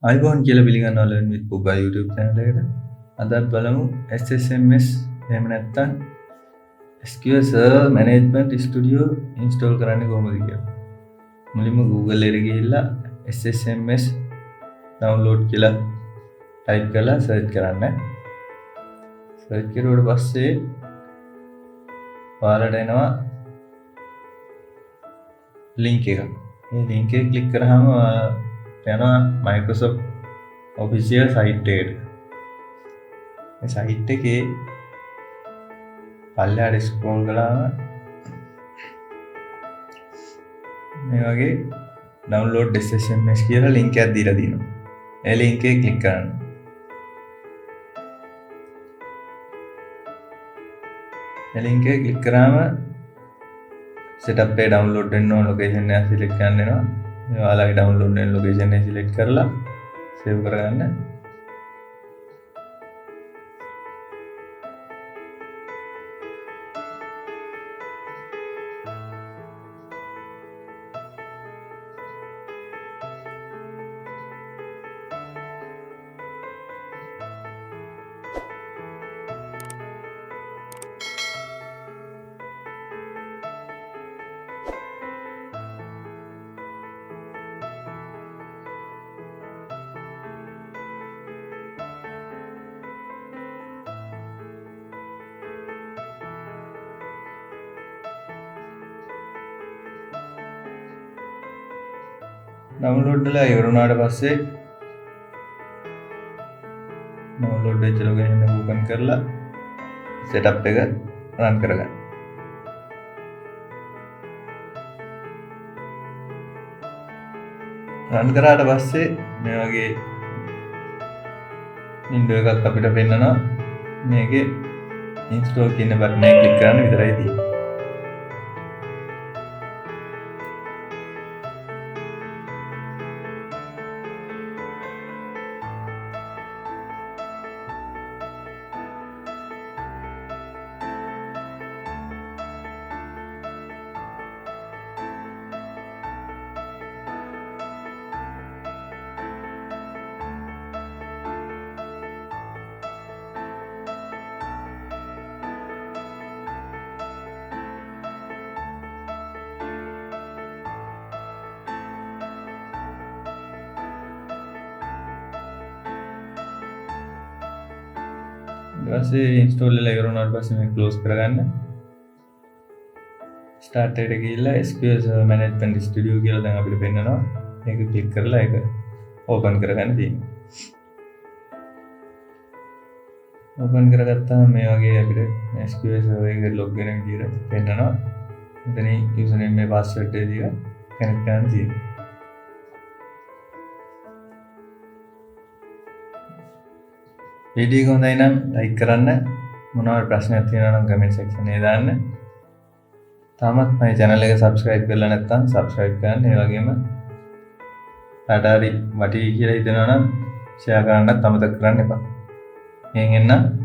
අයිබෝන් කියලා පිළිගන්නවා Learn with Puga YouTube channel එකට. අද බලමු SSMS එහෙම නැත්නම් SQL Server Management Studio install කරන්නේ කොහොමද කියලා. මුලින්ම Google එකට ගිහිල්ලා SSMS download කියලා type කරලා search කරන්න. search කරුවට පස්සේ ඔයාලට එනවා link එක. මේ link එක click කරාම යනවා Microsoft official site එකට. මේ site එකේ පල්ලෙහාට scroll කළාම මේ වගේ download SSMS කියලා link එකක් දීලා තියෙනවා. ඒ link එක click කරන්න. මේ link එක click කරාම setup එක download වෙන්න ඕන location එක select කරන්න වෙනවා. මේ ඔයාලගේ download වෙන location එක select කරලා save කරගන්න. download වෙලා ඉවර වුණාට පස්සේ download වෙච්ච location එක open කරලා setup එක run කරගන්න. run කරාට පස්සේ මේ වගේ window එකක් අපිට පෙන්නනවා. මේකේ install කියන button එක click කරන්න විතරයි තියෙන්නේ. ඊට පස්සේ install වෙලා ඉවර වුණාට පස්සේ මේක close කරගන්න. start එකට ගිහිල්ලා SQL Server Management Studio කියලා දැන් අපිට පෙන්නනවා. මේක click කරලා ඒක open කරගන්න තියෙනවා. open කරගත්තාම මේ වගේ අපිට SQL Server එකට log වෙන විදිහට පෙන්නනවා. මෙතන username මේ password එක දීලා connect කරන්න තියෙනවා. වීඩියෝ එක හොඳයි නම් ලයික් කරන්න. මොනවාරි ප්‍රශ්නයක් තියෙනවා නම් කමෙන්ට් සෙක්ෂන් එකේ දාන්න. තාමත් මගේ channel එක subscribe කරලා නැත්නම් subscribe කරන්න. ඒ වගේම කාට හරි වටී කියලා හිතෙනවා නම් share කරන්නත් අමතක කරන්න එපා. එහෙන් එන්න